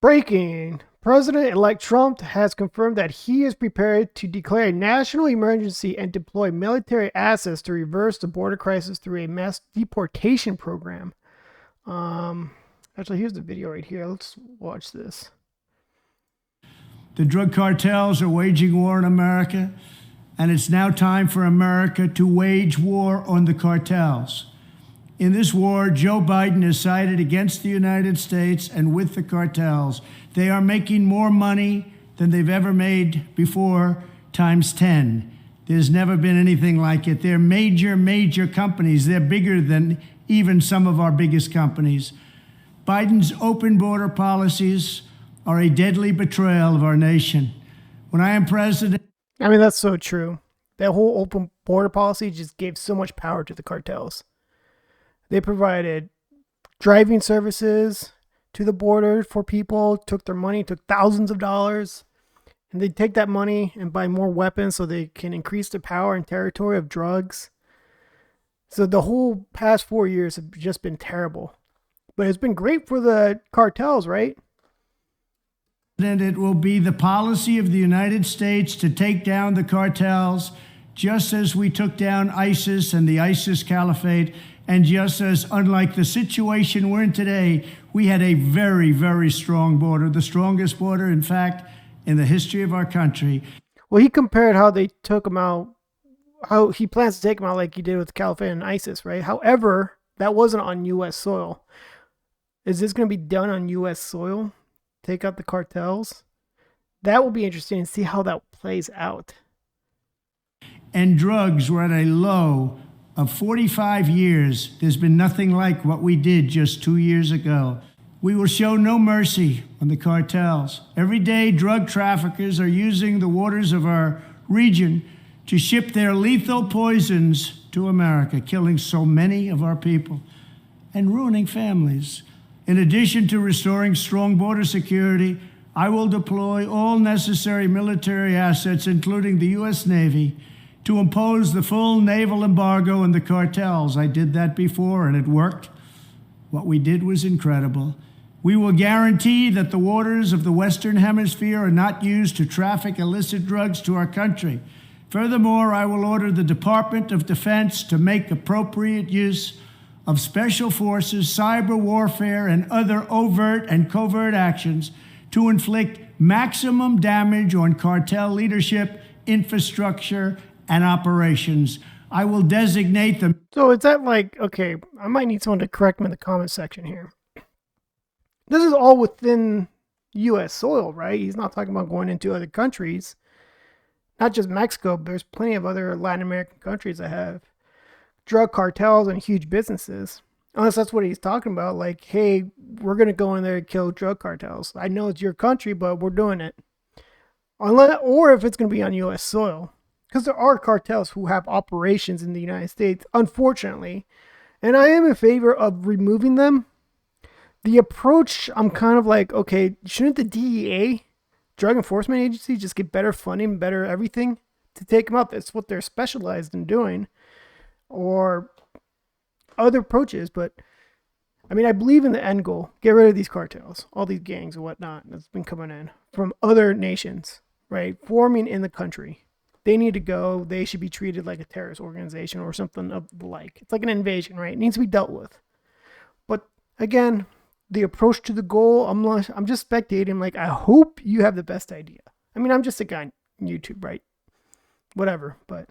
Breaking. President-elect Trump has confirmed that he is prepared to declare a national emergency and deploy military assets to reverse the border crisis through a mass deportation program. Actually, here's the video right here. Let's watch this. The drug cartels are waging war in America, and it's now time for America to wage war on the cartels. In this war, Joe Biden has sided against the United States and with the cartels. They are making more money than they've ever made before, times 10. There's never been anything like it. They're major companies. They're bigger than even some of our biggest companies. Biden's open border policies are a deadly betrayal of our nation. When I am president... I mean, that's so true. That whole open border policy just gave so much power to the cartels. They provided driving services to the border for people, took their money, took thousands of dollars, and they take that money and buy more weapons so they can increase the power and territory of drugs. So the whole past 4 years have just been terrible. But it's been great for the cartels, right? And it will be the policy of the United States to take down the cartels, just as we took down ISIS and the ISIS caliphate, and just as, unlike the situation we're in today, we had a very strong border, the strongest border, in fact, in the history of our country. Well, he compared how they took him out, how he plans to take him out like he did with the caliphate and ISIS, right? However, that wasn't on U.S. soil. Is this going to be done on U.S. soil? Take out the cartels? That will be interesting to see how that plays out. And drugs were at a low of 45 years. There's been nothing like what we did just 2 years ago. We will show no mercy on the cartels. Every day, drug traffickers are using the waters of our region to ship their lethal poisons to America, killing so many of our people and ruining families. In addition to restoring strong border security, I will deploy all necessary military assets, including the U.S. Navy, to impose the full naval embargo on the cartels. I did that before, and it worked. What we did was incredible. We will guarantee that the waters of the Western Hemisphere are not used to traffic illicit drugs to our country. Furthermore, I will order the Department of Defense to make appropriate use of special forces, cyber warfare, and other overt and covert actions to inflict maximum damage on cartel leadership, infrastructure, and operations. I will designate them. So is that like, okay, I might need someone to correct me in the comment section here. This is all within U.S. soil, right? He's not talking about going into other countries. Not just Mexico, but there's plenty of other Latin American countries that have drug cartels and huge businesses. Unless that's what he's talking about. Like, hey, we're going to go in there and kill drug cartels. I know it's your country, but we're doing it. Or if it's going to be on U.S. soil. Because there are cartels who have operations in the United States, unfortunately. And I am in favor of removing them. The approach, I'm kind of like, okay, shouldn't the DEA, Drug Enforcement Agency, just get better funding, better everything to take them out? That's what they're specialized in doing. Or other approaches. But, I mean, I believe in the end goal. Get rid of these cartels, all these gangs and whatnot that's been coming in from other nations, right? Forming in the country. They need to go. They should be treated like a terrorist organization or something of the like. It's like an invasion, right? It needs to be dealt with. But again, the approach to the goal, I'm just spectating. Like, I hope you have the best idea. I mean, I'm just a guy on YouTube, right? Whatever, but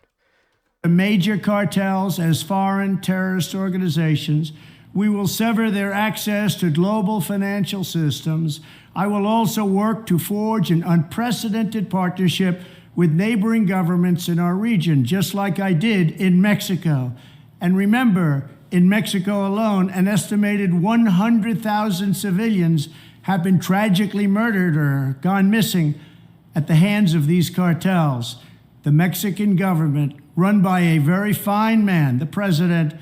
the major cartels as foreign terrorist organizations. We will sever their access to global financial systems. I will also work to forge an unprecedented partnership with neighboring governments in our region, just like I did in Mexico. And remember, in Mexico alone, an estimated 100,000 civilians have been tragically murdered or gone missing at the hands of these cartels. The Mexican government, run by a very fine man, the president,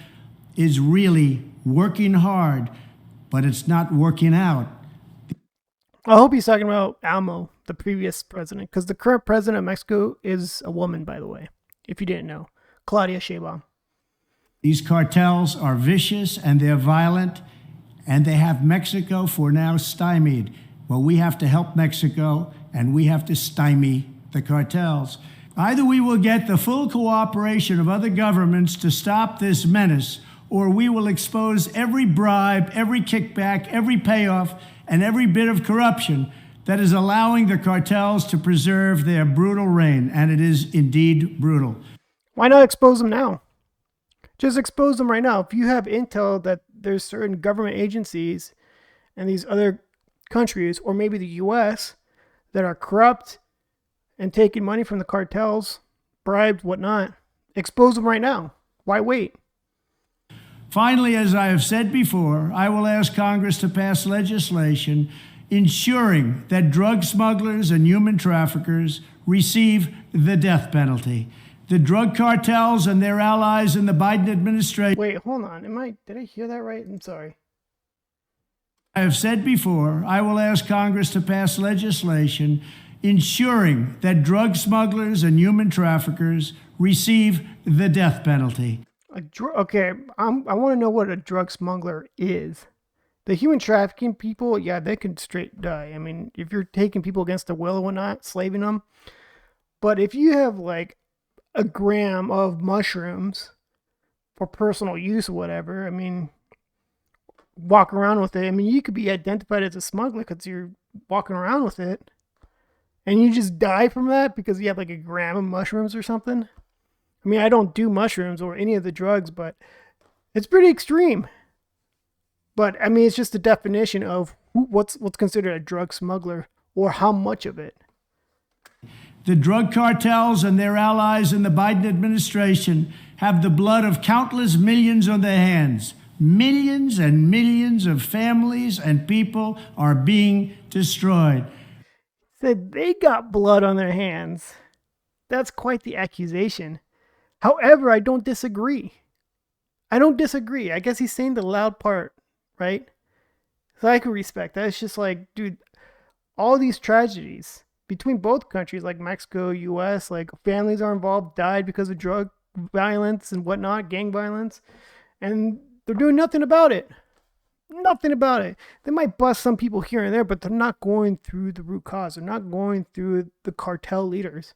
is really working hard, but it's not working out. I hope he's talking about AMLO, the previous president, because the current president of Mexico is a woman, by the way, if you didn't know, Claudia Sheinbaum. These cartels are vicious and they're violent, and they have Mexico for now stymied. Well, we have to help Mexico and we have to stymie the cartels. Either we will get the full cooperation of other governments to stop this menace, or we will expose every bribe, every kickback, every payoff, and every bit of corruption that is allowing the cartels to preserve their brutal reign. And it is indeed brutal. Why not expose them now? Just expose them right now. If you have intel that there's certain government agencies and these other countries, or maybe the US, that are corrupt and taking money from the cartels, bribed, whatnot, expose them right now. Why wait? Finally, as I have said before, I will ask Congress to pass legislation ensuring that drug smugglers and human traffickers receive the death penalty. The drug cartels and their allies in the Biden administration. Wait, hold on. Did I hear that right? I'm sorry. I have said before, I will ask Congress to pass legislation ensuring that drug smugglers and human traffickers receive the death penalty. Okay, I want to know what a drug smuggler is. The human trafficking people, yeah, they could straight die. I mean, if you're taking people against their will and whatnot, slaving them. But if you have like a gram of mushrooms for personal use or whatever, I mean, walk around with it. I mean, you could be identified as a smuggler because you're walking around with it. And you just die from that because you have like a gram of mushrooms or something. I mean, I don't do mushrooms or any of the drugs, but it's pretty extreme. But I mean, it's just the definition of what's considered a drug smuggler or how much of it. The drug cartels and their allies in the Biden administration have the blood of countless millions on their hands. Millions and millions of families and people are being destroyed. Said they got blood on their hands. That's quite the accusation. However, I don't disagree. I guess he's saying the loud part, right? So I can respect that. It's just like, dude, all these tragedies between both countries, like Mexico, US, like families are involved, died because of drug violence and whatnot, gang violence, and they're doing nothing about it. Nothing about it. They might bust some people here and there, but they're not going through the root cause. They're not going through the cartel leaders.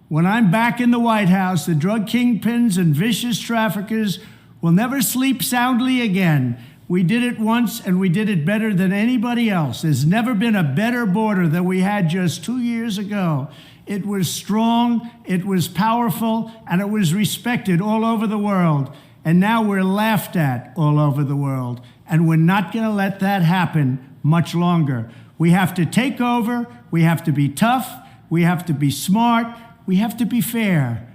When I'm back in the White House, the drug kingpins and vicious traffickers will never sleep soundly again. We did it once, and we did it better than anybody else. There's never been a better border than we had just 2 years ago. It was strong, it was powerful, and it was respected all over the world. And now we're laughed at all over the world. And we're not going to let that happen much longer. We have to take over. We have to be tough. We have to be smart. We have to be fair.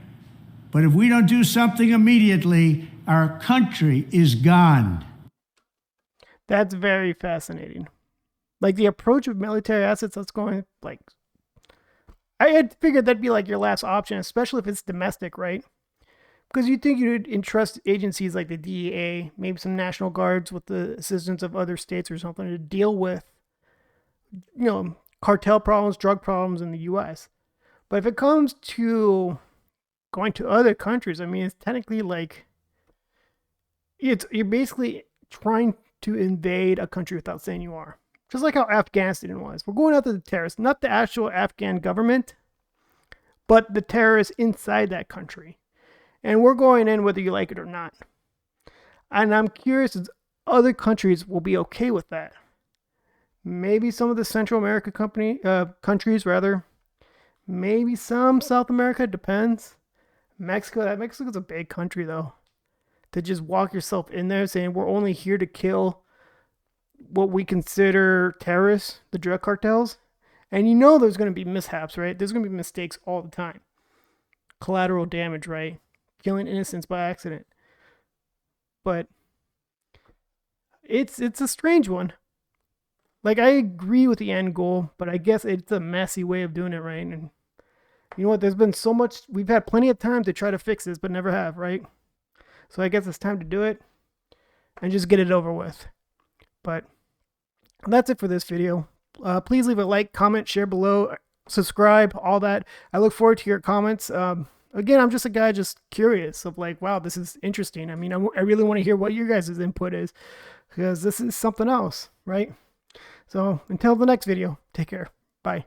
But if we don't do something immediately, our country is gone. That's very fascinating. Like the approach of military assets that's going, like, I had figured that'd be like your last option, especially if it's domestic, right? Because you'd think you'd entrust agencies like the DEA, maybe some National Guards with the assistance of other states or something to deal with, cartel problems, drug problems in the U.S. But if it comes to going to other countries, I mean, it's technically like, you're basically trying to invade a country without saying you are. Just like how Afghanistan was. We're going after the terrorists, not the actual Afghan government, but the terrorists inside that country. And we're going in whether you like it or not. And I'm curious if other countries will be okay with that. Maybe some of the Central America countries, rather. Maybe some South America, depends. Mexico's a big country, though. To just walk yourself in there saying we're only here to kill what we consider terrorists, the drug cartels. And there's going to be mishaps, right? There's going to be mistakes all the time. Collateral damage, right? Killing innocents by accident. But it's a strange one. Like, I agree with the end goal, but I guess it's a messy way of doing it, right? And you know what? There's been so much, we've had plenty of time to try to fix this, but never have, right? So I guess it's time to do it and just get it over with. But that's it for this video. Please leave a like, comment, share below, subscribe, all that. I look forward to your comments. Again, I'm just a guy just curious of like, wow, this is interesting. I mean, I really want to hear what your guys' input is because this is something else, right? So until the next video, take care. Bye.